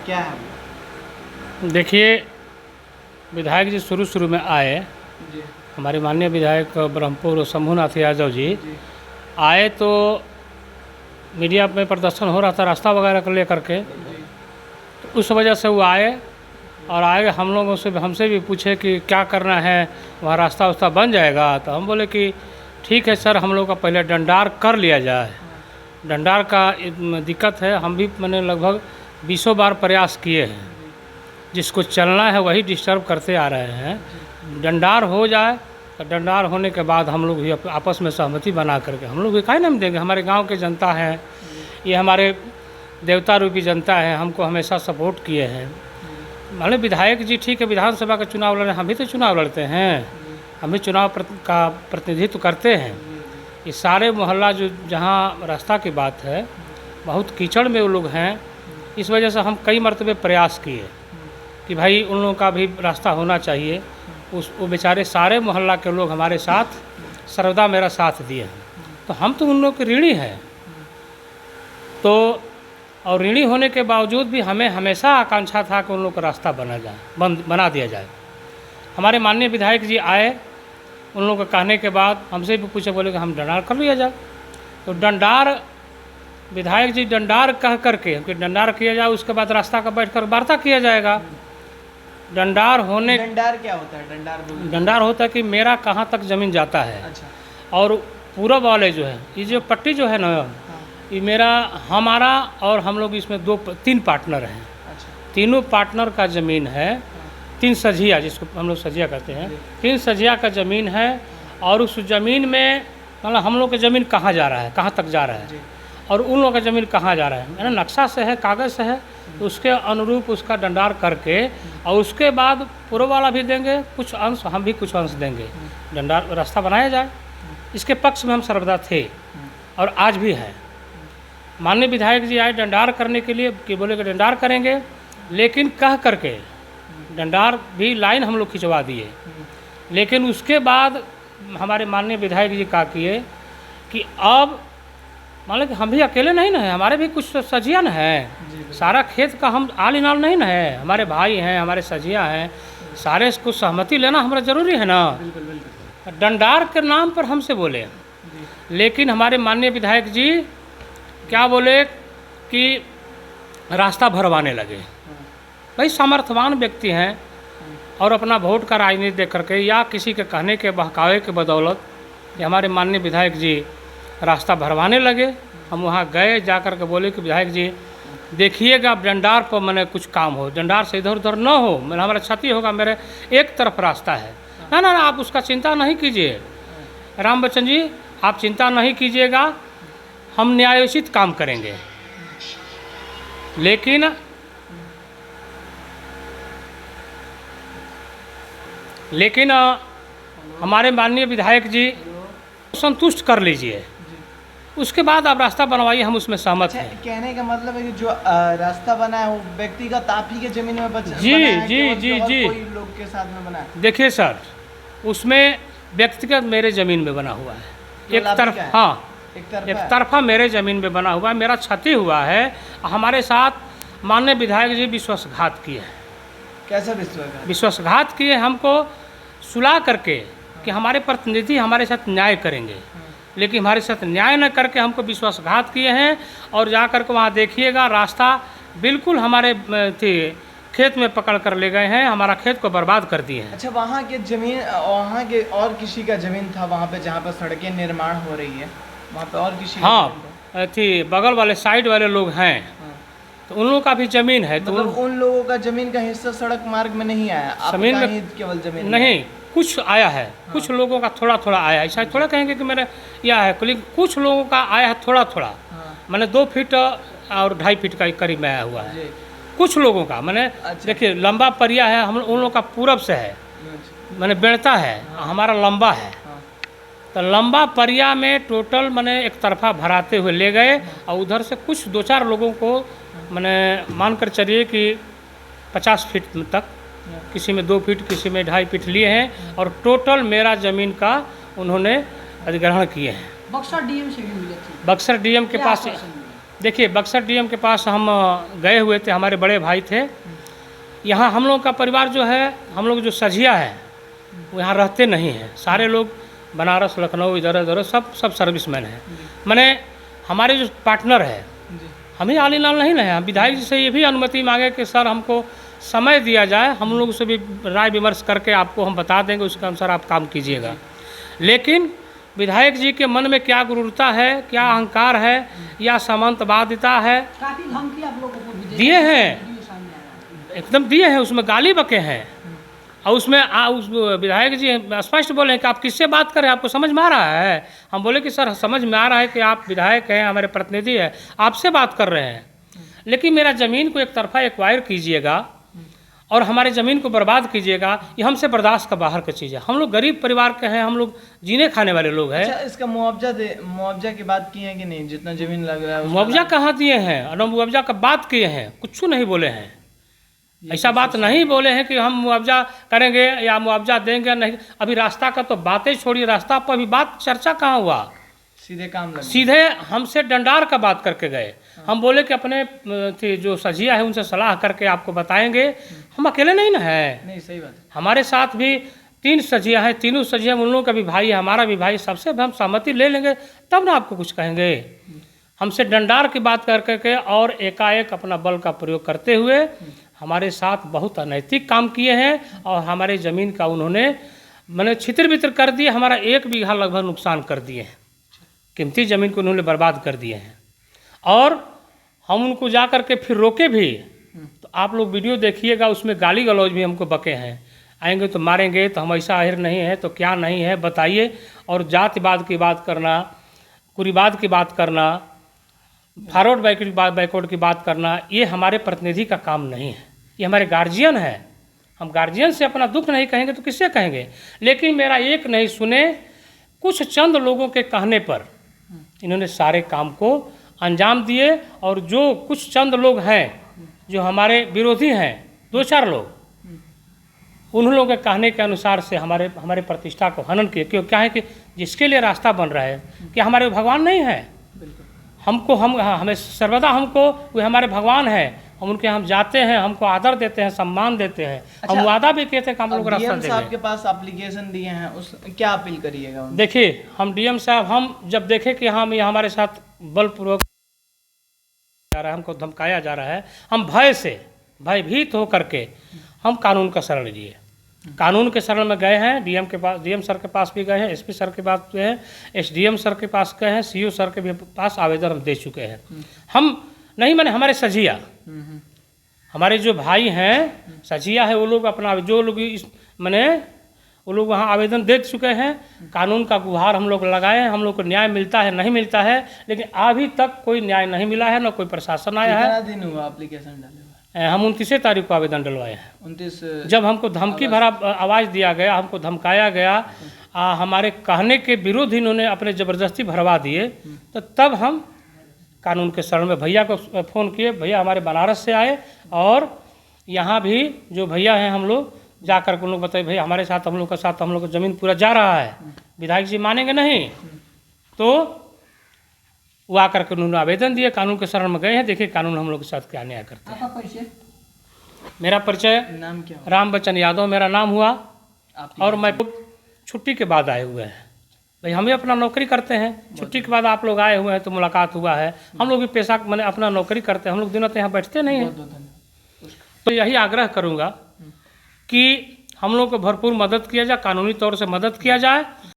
क्या है वो? देखिए, विधायक जी शुरू में आए, जी हमारे माननीय विधायक ब्रह्मपुर शंभूनाथ यादव जी जी आए तो मीडिया में प्रदर्शन हो रहा था रास्ता वगैरह को लेकर के, जी तो उस वजह से वो आए और आए हम लोगों से हमसे भी पूछे कि क्या करना है, वहाँ रास्ता वास्ता बन जाएगा। तो हम बोले कि ठीक है सर, हम लोग का पहले डंडार कर लिया जाए। डंडार का दिक्कत है, हम भी मैंने लगभग 20 बार प्रयास किए हैं, जिसको चलना है वही डिस्टर्ब करते आ रहे हैं। डंडार हो जाए तो डंडार होने के बाद हम लोग भी आपस में सहमति बना करके हम लोग भी काहे नहीं देंगे। हमारे गांव के जनता है, ये हमारे देवता रूपी जनता है, हमको हमेशा सपोर्ट किए हैं। माने विधायक जी ठीक है, विधानसभा का चुनाव लड़ रहे हैं, हम भी तो चुनाव लड़ते हैं, हम भी चुनाव का प्रतिनिधित्व करते हैं। ये सारे मोहल्ला जो जहाँ रास्ता की बात है, बहुत कीचड़ में वो लोग हैं। इस वजह से हम कई मरतबे प्रयास किए कि भाई उन लोगों का भी रास्ता होना चाहिए। वो बेचारे सारे मोहल्ला के लोग हमारे साथ सर्वदा मेरा साथ दिए हैं, तो हम तो उन लोग के ऋणी हैं। तो और ऋणी होने के बावजूद भी हमें हमेशा आकांक्षा था कि उन लोग का रास्ता बना दिया जाए। हमारे माननीय विधायक जी आए, उन लोगों का कहने के बाद हमसे भी पूछे, बोले कि हम डंडार कर लिया जाए। तो डंडार विधायक जी डंडार कह करके कि डंडार किया जाए, उसके बाद रास्ता का बैठकर वार्ता किया जाएगा। डंडार होने डंडार क्या होता है? डंडार होता है कि मेरा कहाँ तक ज़मीन जाता है। अच्छा। और पूरब वाले जो है, ये जो पट्टी जो है ना, ये मेरा हमारा और हम लोग इसमें 3 पार्टनर हैं। अच्छा। तीनों पार्टनर का ज़मीन है, 3 सजिया, जिसको हम लोग सजिया कहते हैं, 3 सजिया का ज़मीन है। और उस ज़मीन में मतलब हम लोग का ज़मीन कहाँ जा रहा है, कहाँ तक जा रहा है, और उन लोगों का ज़मीन कहाँ जा रहा है, मैंने नक्शा से है, कागज़ से है, तो उसके अनुरूप उसका डंडार करके और उसके बाद पूर्व वाला भी देंगे कुछ अंश, हम भी कुछ अंश देंगे, डंडार रास्ता बनाया जाए। इसके पक्ष में हम सर्वदा थे और आज भी है। माननीय विधायक जी आए डंडार करने के लिए कि बोले कि डंडार करेंगे, लेकिन कह करके डंडार भी लाइन हम लोग खिंचवा दिए। लेकिन उसके बाद हमारे माननीय विधायक जी कहा किए कि अब मान लो कि हम भी अकेले नहीं ना हैं, हमारे भी कुछ सजिया न हैं, सारा खेत का हम आल इनाल नहीं ना है, हमारे भाई हैं, हमारे सजिया हैं, सारे को सहमति लेना हमारा ज़रूरी है ना। डंडार के नाम पर हमसे बोले, लेकिन हमारे माननीय विधायक जी क्या बोले कि रास्ता भरवाने लगे। भाई सामर्थ्यवान व्यक्ति हैं और अपना वोट का राजनीति देख करके या किसी के कहने के बहकावे के बदौलत ये हमारे माननीय विधायक जी रास्ता भरवाने लगे। हम वहाँ गए, जा कर के बोले कि विधायक जी देखिएगा डंडार पर मैंने कुछ काम हो, डंडार से इधर उधर न हो, मैंने हमारा क्षति होगा, मेरे एक तरफ रास्ता है। ना ना आप उसका चिंता नहीं कीजिए राम बच्चन जी, आप चिंता नहीं कीजिएगा, हम न्यायोचित काम करेंगे। लेकिन हमारे माननीय विधायक जी संतुष्ट कर लीजिए, उसके बाद आप रास्ता बनवाइए, हम उसमें सहमत हैं। कहने का मतलब है कि जो रास्ता बना है वो व्यक्तिगत आप ही के जमीन में बना है, कोई लोग के साथ में बना है? देखिए सर, उसमें व्यक्तिगत मेरे ज़मीन में बना हुआ है, एक तरफ, हाँ एक तरफा मेरे ज़मीन में बना हुआ है, मेरा क्षति हुआ है। हमारे साथ माननीय विधायक जी विश्वासघात किए हैं। कैसा विश्वासघात किए? हमको सुला करके कि हमारे प्रतिनिधि हमारे साथ न्याय करेंगे, लेकिन हमारे साथ न्याय न करके हमको विश्वासघात किए हैं। और जा कर के वहाँ देखिएगा रास्ता बिल्कुल हमारे खेत में पकड़ कर ले गए हैं, हमारा खेत को बर्बाद कर दिए हैं। अच्छा, वहाँ के ज़मीन, वहाँ के और किसी का ज़मीन था वहाँ पे जहाँ पर सड़कें निर्माण हो रही है, वहाँ पे और किसी? हाँ बगल वाले साइड वाले लोग हैं, तो उन लोगों का भी ज़मीन है। तो मतलब उन लोगों का ज़मीन का हिस्सा सड़क मार्ग में नहीं आया, ज़मीन में केवल ज़मीन नहीं, कुछ आया है। कुछ लोगों का थोड़ा थोड़ा आया है, ऐसा थोड़ा कहेंगे कि मेरा यह है, लेकिन कुछ लोगों का आया है थोड़ा थोड़ा। मैंने 2 फीट और 2.5 फीट का करीब में आया हुआ है कुछ लोगों का। मैंने देखिए लंबा परिया है, हम उन लोगों का पूरब से है, मैंने बेड़ता है, हमारा लंबा है। तो लंबा परिया में टोटल मैंने एक तरफा भराते हुए ले गए, और उधर से कुछ 2-4 लोगों को मैंने मान कर चलिए कि 50 फीट तक, किसी में 2 फीट, किसी में 2.5 फीट लिए हैं, और टोटल मेरा ज़मीन का उन्होंने अधिग्रहण किए हैं। बक्सर डीएम से भी मिले थे? बक्सर डीएम के पास देखिए बक्सर डीएम के पास हम गए हुए थे, हमारे बड़े भाई थे। यहाँ हम लोग का परिवार जो है, हम लोग जो सझिया है वो यहाँ रहते नहीं हैं। सारे लोग बनारस, लखनऊ, इधर उधर सब सर्विसमैन हैं। मैंने हमारे जो पार्टनर है, हम ही आली लाल नहीं हैं। हम विधायक जी से ये भी अनुमति मांगे कि सर हमको समय दिया जाए, हम लोग से भी राय विमर्श करके आपको हम बता देंगे, उसके अनुसार आप काम कीजिएगा। लेकिन विधायक जी के मन में क्या क्रूरता है, क्या अहंकार है या सामंतवादिता है, काफी धमकी आप लोगों को भी दिए हैं, वीडियो सामने आ रहा है। एकदम दिए हैं, उसमें गाली बके हैं। और उसमें उस विधायक जी स्पष्ट बोले हैं कि आप किससे बात कर रहे हैं, आपको समझ में आ रहा है? हम बोले कि सर समझ में आ रहा है कि आप विधायक हैं, हमारे प्रतिनिधि हैं, आपसे बात कर रहे हैं, लेकिन मेरा ज़मीन को एक तरफा एक्वायर कीजिएगा और हमारे ज़मीन को बर्बाद कीजिएगा, ये हमसे बर्दाश्त का बाहर का चीज़ है। हम लोग गरीब परिवार के हैं, हम लोग जीने खाने वाले लोग हैं। अच्छा, इसका मुआवजा की बात की है कि नहीं? जितना जमीन लग रहा है उसका मुआवजा कहाँ दिए हैं? और मुआवजा का बात किए हैं, कुछ नहीं बोले हैं। ऐसा बात नहीं बोले हैं कि हम मुआवजा करेंगे या मुआवजा देंगे, नहीं। अभी रास्ता का तो बातें छोड़िए, रास्ता पर अभी बात चर्चा कहाँ हुआ? सीधे काम लग सीधे हमसे डंडार का बात करके गए। हम बोले कि अपने जो सजिया है उनसे सलाह करके आपको बताएंगे। हम अकेले नहीं ना है, नहीं, सही बात है। हमारे साथ भी 3 सजिया हैं, तीनों सजिया उन लोगों का भी भाई है, हमारा भी भाई, सबसे हम सहमति ले लेंगे तब ना आपको कुछ कहेंगे। हमसे डंडार की बात कर करके और एकाएक अपना बल का प्रयोग करते हुए हमारे साथ बहुत अनैतिक काम किए हैं और हमारे ज़मीन का उन्होंने मैंने छितर बितर कर दिए। हमारा 1 बीघा लगभग नुकसान कर दिए हैं, कीमती ज़मीन को उन्होंने बर्बाद कर दिए हैं। और हम उनको जा कर के फिर रोके भी, तो आप लोग वीडियो देखिएगा, उसमें गाली गलौज भी हमको बके हैं। आएंगे तो मारेंगे, तो हम ऐसा आहिर नहीं है तो क्या नहीं है बताइए। और जातिवाद की बात करना, कुरीवाद की बात करना, फॉरवर्ड बैकवर्ड की बात करना, ये हमारे प्रतिनिधि का काम नहीं है, ये हमारे गार्जियन है। हम गार्जियन से अपना दुख नहीं कहेंगे तो किससे कहेंगे? लेकिन मेरा एक नहीं सुने, कुछ चंद लोगों के कहने पर इन्होंने सारे काम को अंजाम दिए। और जो कुछ चंद लोग हैं जो हमारे विरोधी हैं, 2-4 लोग, उन लोगों के कहने के अनुसार से हमारे प्रतिष्ठा को हनन किए। क्यों? क्या है कि जिसके लिए रास्ता बन रहा है, क्या हमारे भगवान नहीं है? हमें सर्वदा वे हमारे भगवान हैं। हम उनके हम जाते हैं, हमको आदर देते हैं, सम्मान देते हैं। अच्छा, हम वादा भी कहते हैं कि हम लोग रास्ता डीएम साहब देंगे। के पास एप्लीकेशन दिए हैं, उस क्या अपील करिएगा उनसे? देखिए, हम डीएम साहब, हम जब देखें कि हम ये हमारे साथ बलपूर्वक जा रहा है, हमको धमकाया जा रहा है, हम भयभीत हो करके हम कानून का शरण लिए। कानून के शरण में गए हैं, डीएम के पास, डीएम सर के पास भी गए हैं, एसपी सर के पास गए हैं, एसडीएम सर के पास गए हैं, सीओ सर के भी पास आवेदन हम दे चुके हैं। हम नहीं, मैंने हमारे सजिया, हमारे जो भाई हैं सजिया है, वो लोग अपना जो लोग वो लोग वहाँ आवेदन दे चुके हैं। कानून का गुहार हम लोग लगाए हैं, हम लोग को न्याय मिलता है नहीं मिलता है, लेकिन अभी तक कोई न्याय नहीं मिला है, न कोई प्रशासन आया है। कितना दिन हुआ एप्लीकेशन डाले हुए? हम 29 तारीख को आवेदन डलवाए हैं। 29? जब हमको धमकी भरा आवाज़ दिया गया, हमको धमकाया गया, हमारे कहने के विरुद्ध इन्होंने अपने ज़बरदस्ती भरवा दिए, तो तब हम कानून के शरण में भैया को फ़ोन किए। भैया हमारे बनारस से आए और यहाँ भी जो भैया हैं हम लोग जाकर के उन लोग बताए, भैया हमारे साथ हम लोग का साथ हम लोग का ज़मीन पूरा जा रहा है, विधायक जी मानेंगे नहीं। तो वो आकर के उन्होंने आवेदन दिए, कानून के शरण में गए हैं। देखिए कानून हम लोग के साथ क्या न्याय करते हैं। आपका परिचय? मेरा परिचय, नाम क्या हुआ? राम बच्चन यादव मेरा नाम हुआ। आप और मैं छुट्टी के बाद आए हुए हैं। भाई हम भी अपना नौकरी करते हैं, छुट्टी के बाद आप लोग आए हुए हैं तो मुलाकात हुआ है। हम लोग भी पेशा मैंने अपना नौकरी करते हैं, हम लोग दिनों तो यहाँ बैठते नहीं हैं। तो यही आग्रह करूँगा कि हम लोग को भरपूर मदद किया जाए, कानूनी तौर से मदद किया जाए।